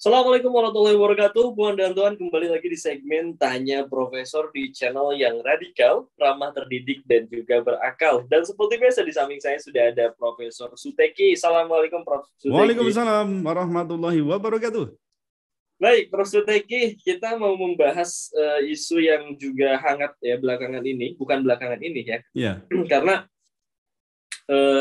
Assalamualaikum warahmatullahi wabarakatuh. Puan dan Tuan, kembali lagi di segmen Tanya Profesor di channel yang radikal, ramah terdidik, dan juga berakal. Dan seperti biasa di samping saya sudah ada Profesor Suteki. Assalamualaikum Prof. Suteki. Waalaikumsalam warahmatullahi wabarakatuh. Baik, Prof. Suteki, kita mau membahas isu yang juga hangat ya belakangan ini. Bukan belakangan ini ya. Yeah. Karena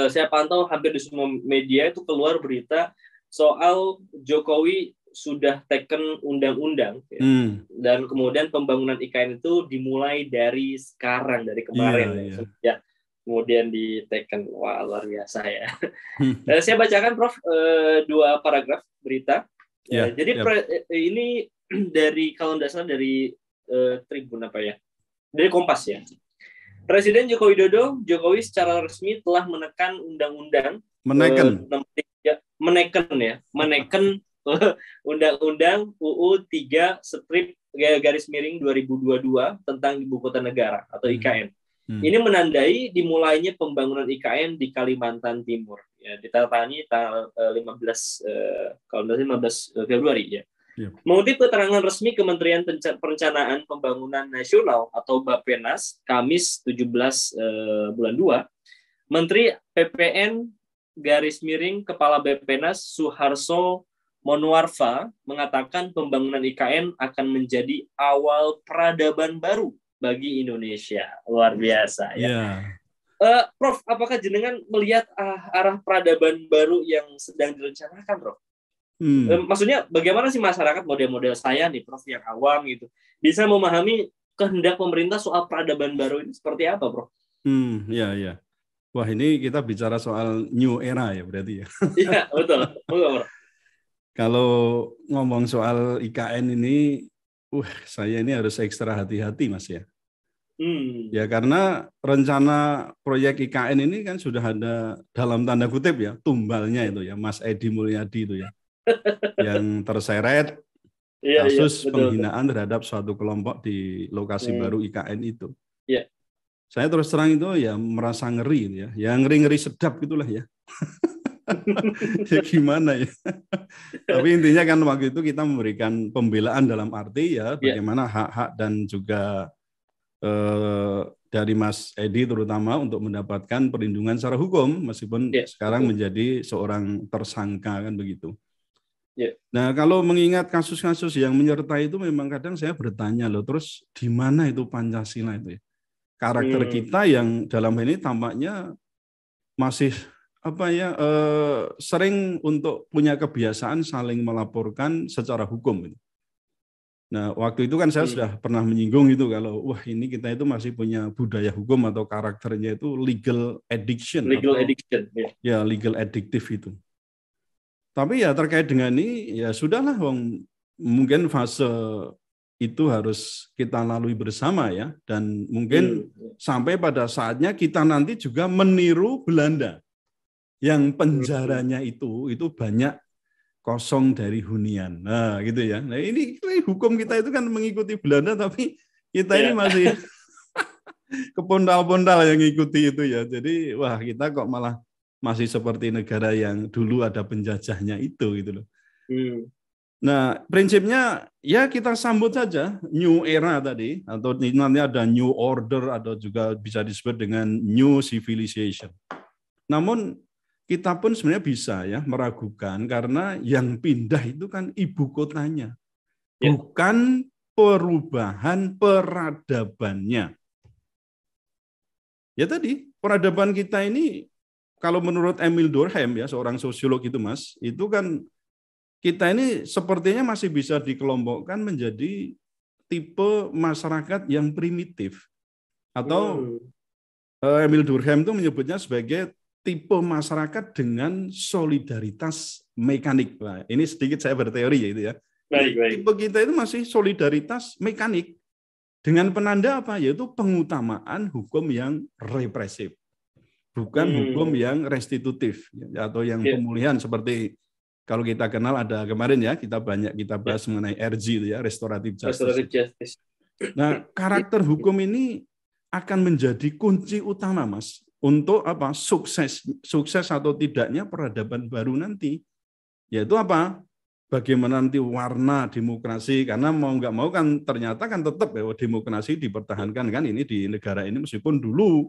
saya pantau hampir di semua media itu keluar berita soal Jokowi sudah teken undang-undang ya. Dan kemudian pembangunan IKN itu dimulai dari sekarang, dari kemarin ya. Kemudian diteken. Wah, luar biasa ya. Saya bacakan Prof dua paragraf berita. Jadi ini dari, kalau tidak salah dari Tribun apa ya, dari Kompas ya. Presiden Joko Widodo, Jokowi secara resmi telah menekan undang-undang menekan Undang-Undang UU 3/2022 tentang Ibu Kota Negara atau IKN. Ini menandai dimulainya pembangunan IKN di Kalimantan Timur. Ya, ditandatangani tanggal 15 Februari ya. Mengutip keterangan resmi Kementerian Perencanaan Pembangunan Nasional atau Bappenas, Kamis 17 bulan 2, Menteri PPN Kepala Bappenas Suharso Monoarfa mengatakan pembangunan IKN akan menjadi awal peradaban baru bagi Indonesia. Luar biasa ya. Prof, apakah jenengan melihat arah peradaban baru yang sedang direncanakan, Prof? Maksudnya bagaimana sih masyarakat model-model saya nih, Prof, yang awam gitu, bisa memahami kehendak pemerintah soal peradaban baru ini seperti apa, Prof? Ya. Wah, ini kita bicara soal new era ya berarti ya. Iya, betul, Prof. Kalau ngomong soal IKN ini, saya ini harus ekstra hati-hati, Mas ya. Ya karena rencana proyek IKN ini kan sudah ada dalam tanda kutip ya, tumbalnya itu ya, Mas Edi Mulyadi itu ya, yang terseret kasus penghinaan terhadap suatu kelompok di lokasi baru IKN itu. Saya terus terang itu ya merasa ngeri ya ngeri-ngeri sedap gitulah ya. Ya gimana ya. Tapi intinya kan waktu itu kita memberikan pembelaan dalam arti ya bagaimana hak-hak dan juga dari Mas Edi terutama untuk mendapatkan perlindungan secara hukum meskipun sekarang menjadi seorang tersangka kan begitu. Nah kalau mengingat kasus-kasus yang menyertai itu memang kadang saya bertanya loh, terus di mana itu Pancasila itu ya? Karakter kita yang dalam ini tampaknya masih sering untuk punya kebiasaan saling melaporkan secara hukum. Nah, waktu itu kan saya sudah pernah menyinggung itu kalau ini kita itu masih punya budaya hukum atau karakternya itu legal addiction. Ya, legal addictive itu. Tapi ya terkait dengan ini ya sudahlah, mungkin fase itu harus kita lalui bersama ya, dan mungkin sampai pada saatnya kita nanti juga meniru Belanda. Yang penjaranya itu banyak kosong dari hunian. Nah, gitu ya. Nah, ini hukum kita itu kan mengikuti Belanda, tapi kita ini masih kepondal-pondal yang ngikuti itu ya. Jadi, kita kok malah masih seperti negara yang dulu ada penjajahnya itu gitu loh. Nah, prinsipnya ya kita sambut saja new era tadi, atau nanti ada new order atau juga bisa disebut dengan new civilization. Namun kita pun sebenarnya bisa ya meragukan karena yang pindah itu kan ibu kotanya, bukan perubahan peradabannya. Ya tadi peradaban kita ini kalau menurut Emil Durkheim ya, seorang sosiolog itu Mas, itu kan kita ini sepertinya masih bisa dikelompokkan menjadi tipe masyarakat yang primitif atau Emil Durkheim itu menyebutnya sebagai tipe masyarakat dengan solidaritas mekanik. Nah, ini sedikit saya berteori ya itu ya. Baik. Tipe kita itu masih solidaritas mekanik dengan penanda apa? Yaitu pengutamaan hukum yang represif, bukan hukum yang restitutif atau yang pemulihan seperti kalau kita kenal ada kemarin ya kita bahas mengenai RJ itu ya, restoratif justice. Nah, karakter hukum ini akan menjadi kunci utama Mas. Untuk sukses atau tidaknya peradaban baru nanti, yaitu bagaimana nanti warna demokrasi, karena mau nggak mau kan ternyata kan tetap ya demokrasi dipertahankan kan ini di negara ini, meskipun dulu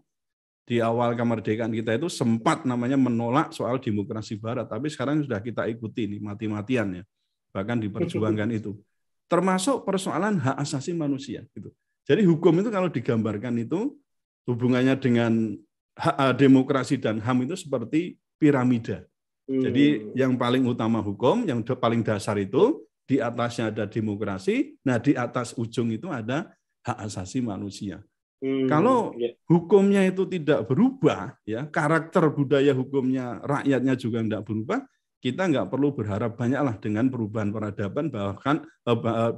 di awal kemerdekaan kita itu sempat namanya menolak soal demokrasi barat, tapi sekarang sudah kita ikuti ini mati-matian ya, bahkan diperjuangkan itu. Termasuk persoalan hak asasi manusia gitu. Jadi hukum itu kalau digambarkan itu hubungannya dengan hak demokrasi dan HAM itu seperti piramida. Jadi yang paling utama hukum, yang paling dasar itu, di atasnya ada demokrasi, nah di atas ujung itu ada hak asasi manusia. Kalau hukumnya itu tidak berubah, ya karakter budaya hukumnya rakyatnya juga tidak berubah, kita nggak perlu berharap banyaklah dengan perubahan peradaban, bahkan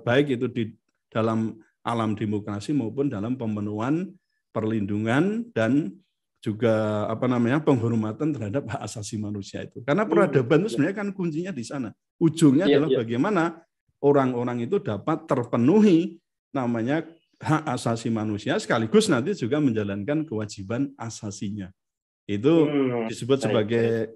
baik itu di dalam alam demokrasi maupun dalam pemenuhan perlindungan dan juga penghormatan terhadap hak asasi manusia itu. Karena peradaban itu sebenarnya kan kuncinya di sana. Ujungnya adalah bagaimana orang-orang itu dapat terpenuhi namanya hak asasi manusia, sekaligus nanti juga menjalankan kewajiban asasinya. Itu disebut sebagai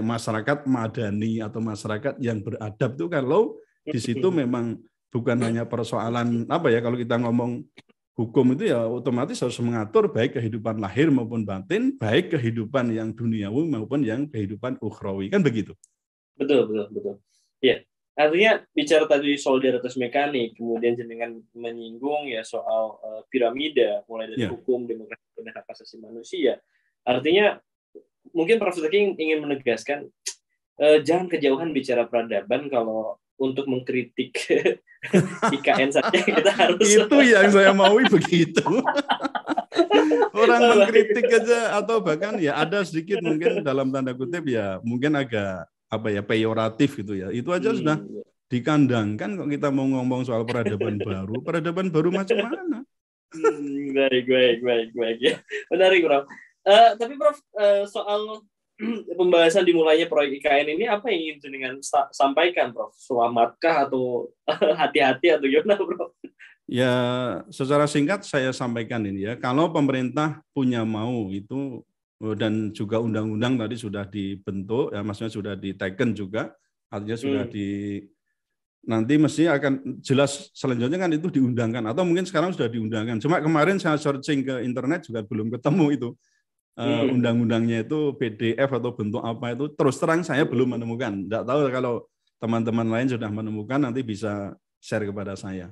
masyarakat madani atau masyarakat yang beradab itu, kalau di situ memang bukan hanya persoalan kalau kita ngomong hukum itu ya otomatis harus mengatur baik kehidupan lahir maupun batin, baik kehidupan yang duniawi maupun yang kehidupan ukhrawi, kan begitu. Betul. Ya, artinya bicara tadi solidaritas mekanik, kemudian jenengan menyinggung ya soal piramida, mulai dari hukum, demokrasi, dan hak asasi manusia. Artinya mungkin Prof. Zaki ingin menegaskan jangan kejauhan bicara peradaban kalau untuk mengkritik IKN saja kita harus. Itu yang saya mau begitu. Orang mengkritik aja atau bahkan ya ada sedikit mungkin dalam tanda kutip ya mungkin agak peyoratif gitu ya. Itu aja sudah dikandangkan kok kita mau ngomong soal peradaban baru. Peradaban baru macam mana? Baik ya. Menarik, Prof. Tapi Prof, soal pembahasan dimulainya proyek IKN ini apa yang ingin jenengan sampaikan, Prof? Selamatkah atau hati-hati atau gimana, Prof? Ya, secara singkat saya sampaikan ini ya, kalau pemerintah punya mau itu dan juga undang-undang tadi sudah dibentuk ya, maksudnya sudah diteken juga, artinya sudah nanti mesti akan jelas selanjutnya kan itu diundangkan atau mungkin sekarang sudah diundangkan. Cuma kemarin saya searching ke internet juga belum ketemu itu. Undang-undangnya itu PDF atau bentuk apa itu, terus terang saya belum menemukan. Tidak tahu kalau teman-teman lain sudah menemukan, nanti bisa share kepada saya.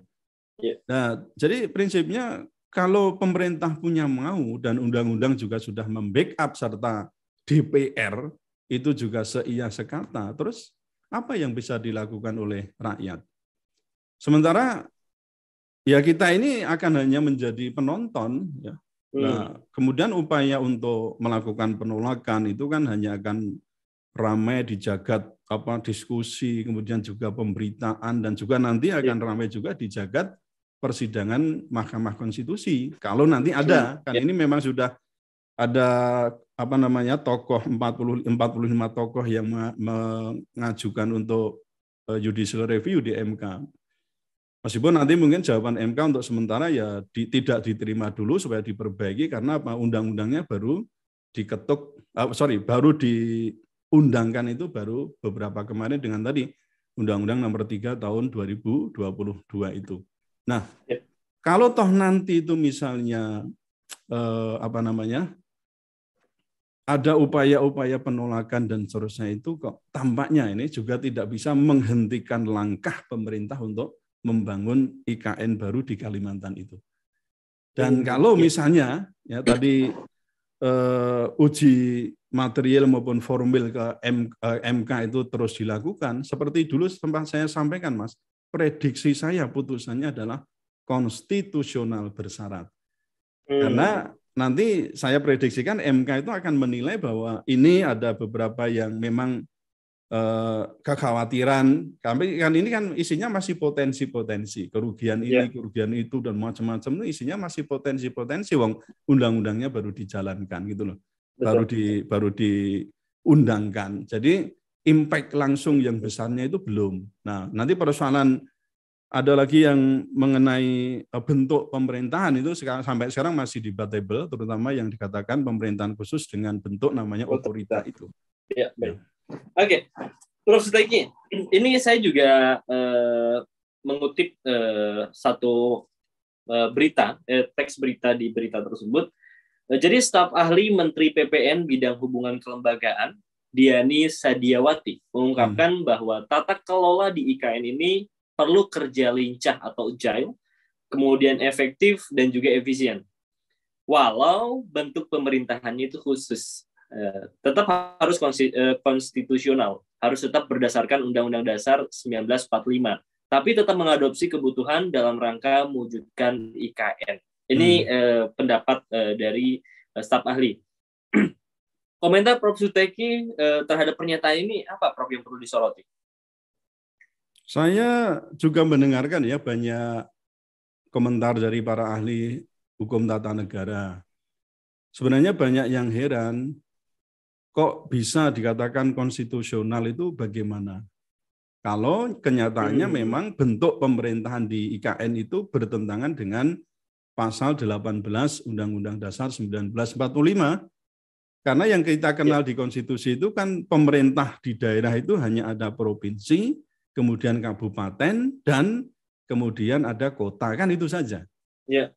Nah, jadi prinsipnya kalau pemerintah punya mau dan undang-undang juga sudah membackup serta DPR itu juga seia sekata, terus apa yang bisa dilakukan oleh rakyat? Sementara ya kita ini akan hanya menjadi penonton ya. Nah, kemudian upaya untuk melakukan penolakan itu kan hanya akan ramai di jagat diskusi, kemudian juga pemberitaan, dan juga nanti akan ramai juga di jagat persidangan Mahkamah Konstitusi. Kalau nanti ada, kan ini memang sudah ada tokoh 45 tokoh yang mengajukan untuk judicial review di MK. Meskipun nanti mungkin jawaban MK untuk sementara ya tidak diterima dulu supaya diperbaiki karena undang-undangnya baru baru diundangkan itu baru beberapa kemarin dengan tadi Undang-Undang Nomor 3 Tahun 2022 itu. Nah, kalau toh nanti itu misalnya ada upaya-upaya penolakan dan seterusnya itu kok tampaknya ini juga tidak bisa menghentikan langkah pemerintah untuk membangun IKN baru di Kalimantan itu. Dan kalau misalnya ya tadi uji material maupun formil ke MK itu terus dilakukan, seperti dulu sempat saya sampaikan, Mas, prediksi saya putusannya adalah konstitusional bersyarat. Karena nanti saya prediksikan MK itu akan menilai bahwa ini ada beberapa yang memang kekhawatiran, tapi kan ini kan isinya masih potensi-potensi, kerugian ini, kerugian itu, dan macam-macam itu isinya masih potensi-potensi, wong undang-undangnya baru dijalankan gitu loh, baru diundangkan. Jadi impact langsung yang besarnya itu belum. Nah, nanti persoalan ada lagi yang mengenai bentuk pemerintahan itu sampai sekarang masih debatable, terutama yang dikatakan pemerintahan khusus dengan bentuk namanya otorita itu. Ya, baik. Oke, Prof. Suteki, ini saya juga mengutip satu teks berita di berita tersebut. Jadi staf ahli Menteri PPN bidang hubungan kelembagaan, Diani Sadiawati, mengungkapkan bahwa tata kelola di IKN ini perlu kerja lincah atau agile, kemudian efektif dan juga efisien. Walau bentuk pemerintahannya itu khusus, tetap harus konstitusional, harus tetap berdasarkan Undang-Undang Dasar 1945, tapi tetap mengadopsi kebutuhan dalam rangka mewujudkan IKN. Ini pendapat dari staf ahli. Komentar Prof. Suteki terhadap pernyataan ini apa, Prof, yang perlu disoroti? Saya juga mendengarkan ya banyak komentar dari para ahli hukum tata negara. Sebenarnya banyak yang heran, kok bisa dikatakan konstitusional itu bagaimana? Kalau kenyataannya memang bentuk pemerintahan di IKN itu bertentangan dengan Pasal 18 Undang-Undang Dasar 1945. Karena yang kita kenal di konstitusi itu kan pemerintah di daerah itu hanya ada provinsi, kemudian kabupaten, dan kemudian ada kota, kan itu saja.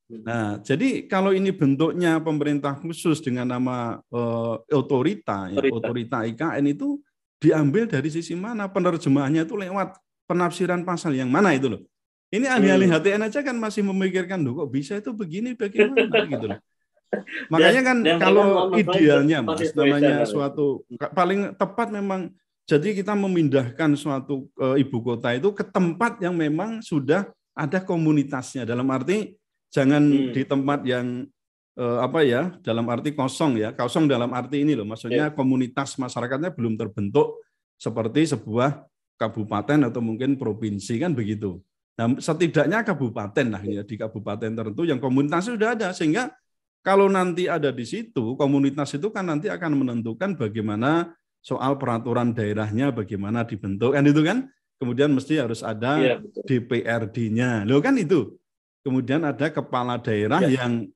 Nah, jadi kalau ini bentuknya pemerintah khusus dengan nama otorita IKN itu diambil dari sisi mana? Penerjemahannya itu lewat penafsiran pasal yang mana itu loh. Ini ahli-ahli HTN aja kan masih memikirkan, loh kok bisa itu begini, bagaimana gitu loh. Makanya kan kalau idealnya Mas, namanya suatu paling tepat memang, jadi kita memindahkan suatu ibu kota itu ke tempat yang memang sudah ada komunitasnya, dalam arti jangan di tempat yang dalam arti kosong ya, kosong dalam arti ini loh, maksudnya komunitas masyarakatnya belum terbentuk seperti sebuah kabupaten atau mungkin provinsi, kan begitu. Nah, setidaknya kabupaten lah ya, di kabupaten tertentu yang komunitasnya sudah ada, sehingga kalau nanti ada di situ, komunitas itu kan nanti akan menentukan bagaimana soal peraturan daerahnya, bagaimana dibentuk, kan itu kan. Kemudian mesti harus ada DPRD-nya, loh kan itu. Kemudian ada kepala daerah yang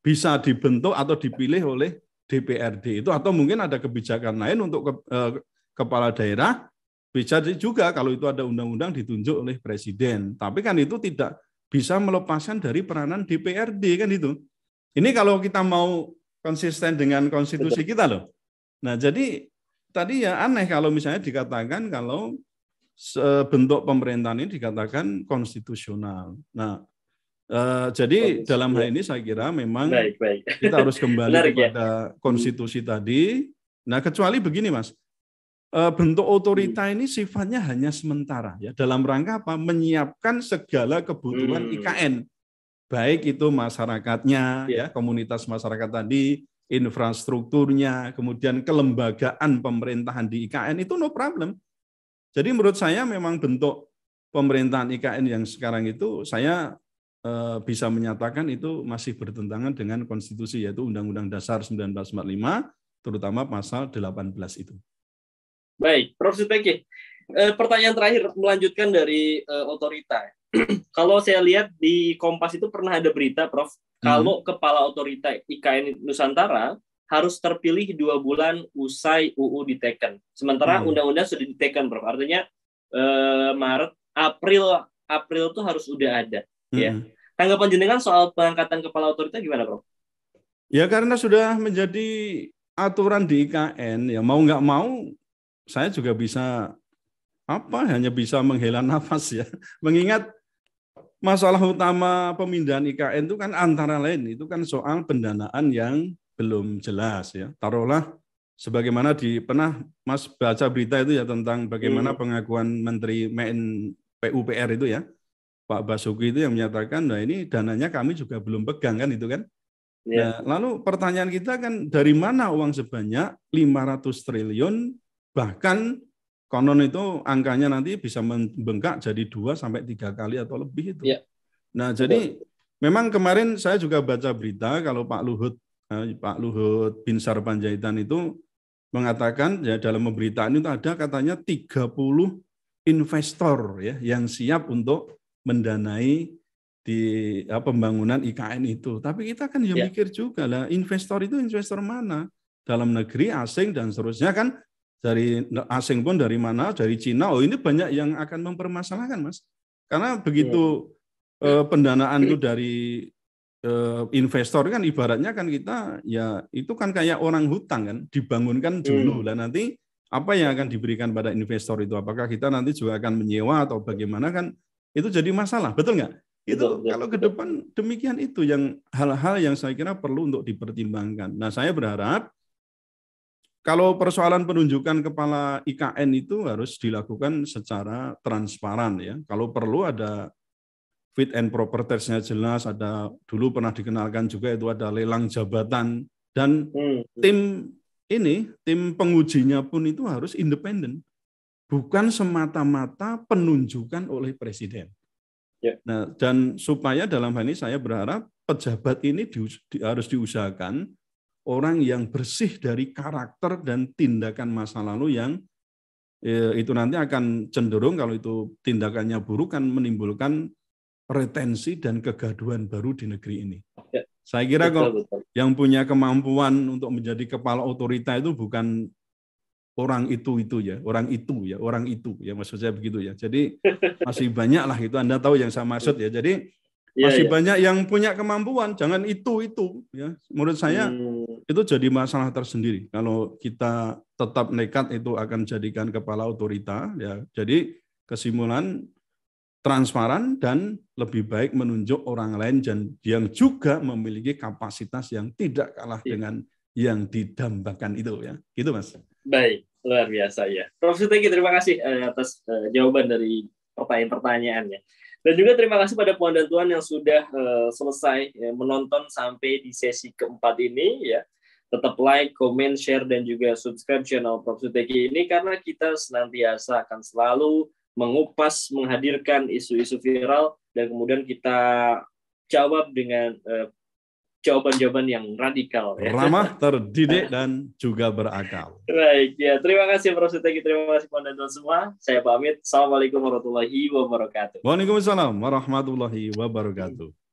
bisa dibentuk atau dipilih oleh DPRD itu, atau mungkin ada kebijakan lain untuk kepala daerah, bisa juga kalau itu ada undang-undang ditunjuk oleh presiden. Tapi kan itu tidak bisa melepaskan dari peranan DPRD, kan itu. Ini kalau kita mau konsisten dengan konstitusi kita loh. Nah, jadi tadi ya aneh kalau misalnya dikatakan kalau bentuk pemerintahan ini dikatakan konstitusional. Nah, jadi dalam hal ini saya kira memang kita harus kembali kepada konstitusi tadi. Nah, kecuali begini Mas, bentuk otorita ini sifatnya hanya sementara ya, dalam rangka apa? Menyiapkan segala kebutuhan IKN. Baik itu masyarakatnya, ya, komunitas masyarakat tadi, infrastrukturnya, kemudian kelembagaan pemerintahan di IKN itu no problem. Jadi menurut saya memang bentuk pemerintahan IKN yang sekarang itu saya bisa menyatakan itu masih bertentangan dengan konstitusi, yaitu Undang-Undang Dasar 1945, terutama pasal 18 itu. Baik, Prof. Suteki. Pertanyaan terakhir melanjutkan dari otorita. Kalau saya lihat di Kompas itu pernah ada berita, Prof, kalau kepala otorita IKN Nusantara harus terpilih 2 bulan usai UU diteken. Sementara undang-undang sudah diteken, Prof. Artinya April itu harus udah ada. Ya. Tanggapan jenengan soal pengangkatan kepala otorita gimana, Prof? Ya karena sudah menjadi aturan di IKN, ya mau nggak mau saya juga bisa hanya bisa menghela nafas ya. Mengingat masalah utama pemindahan IKN itu kan antara lain itu kan soal pendanaan yang belum jelas ya. Taruhlah sebagaimana pernah Mas baca berita itu ya tentang bagaimana pengakuan Menteri PUPR itu ya, Pak Basuki itu yang menyatakan, nah ini dananya kami juga belum pegang kan itu kan. Nah, lalu pertanyaan kita kan dari mana uang sebanyak 500 triliun, bahkan konon itu angkanya nanti bisa membengkak jadi 2-3 kali atau lebih itu. Nah, jadi memang kemarin saya juga baca berita kalau Pak Luhut Binsar Panjaitan itu mengatakan ya dalam pemberitaan itu ada katanya 30 investor ya yang siap untuk mendanai di pembangunan IKN itu. Tapi kita kan mikir juga lah, investor itu investor mana? Dalam negeri, asing dan seterusnya kan. dari asing pun dari mana, dari Cina, oh ini banyak yang akan mempermasalahkan, Mas. Karena begitu pendanaan itu dari investor kan ibaratnya kan kita ya itu kan kayak orang hutang kan, dibangunkan dulu lah nanti apa yang akan diberikan pada investor itu, apakah kita nanti juga akan menyewa atau bagaimana kan itu jadi masalah, betul nggak? Itu kalau ke depan demikian itu yang hal-hal yang saya kira perlu untuk dipertimbangkan. Nah, saya berharap kalau persoalan penunjukan kepala IKN itu harus dilakukan secara transparan ya. Kalau perlu ada fit and proper test-nya jelas, ada dulu pernah dikenalkan juga itu ada lelang jabatan dan tim pengujinya pun itu harus independen. Bukan semata-mata penunjukan oleh presiden. Ya. Nah, dan supaya dalam hal ini saya berharap pejabat ini harus diusahakan orang yang bersih dari karakter dan tindakan masa lalu yang itu nanti akan cenderung kalau itu tindakannya buruk kan menimbulkan retensi dan kegaduhan baru di negeri ini. Ya. Saya kira betul. Yang punya kemampuan untuk menjadi kepala otorita itu bukan orang itu ya, orang itu ya maksud saya begitu ya. Jadi masih banyak lah itu Anda tahu yang saya maksud ya. Jadi masih banyak yang punya kemampuan, jangan itu ya. Menurut saya itu jadi masalah tersendiri. Kalau kita tetap nekat itu akan jadikan kepala otorita ya. Jadi kesimpulan transparan dan lebih baik menunjuk orang lain dan yang juga memiliki kapasitas yang tidak kalah dengan yang didambakan itu ya. Gitu Mas. Baik, luar biasa ya. Prof. Suteki, terima kasih atas jawaban dari pertanyaan-pertanyaannya. Dan juga terima kasih pada Puan dan Tuan yang sudah selesai menonton sampai di sesi keempat ini ya. Tetap like, comment, share dan juga subscribe channel Prof. Suteki ini karena kita senantiasa akan selalu mengupas, menghadirkan isu-isu viral dan kemudian kita jawab dengan jawaban-jawaban yang radikal. Ya. Ramah, terdidik, dan juga berakal. Baik, ya. Terima kasih Prof. Suteki, terima kasih Puan dan Tuan semua. Saya pamit. Assalamualaikum warahmatullahi wabarakatuh. Waalaikumsalam warahmatullahi wabarakatuh.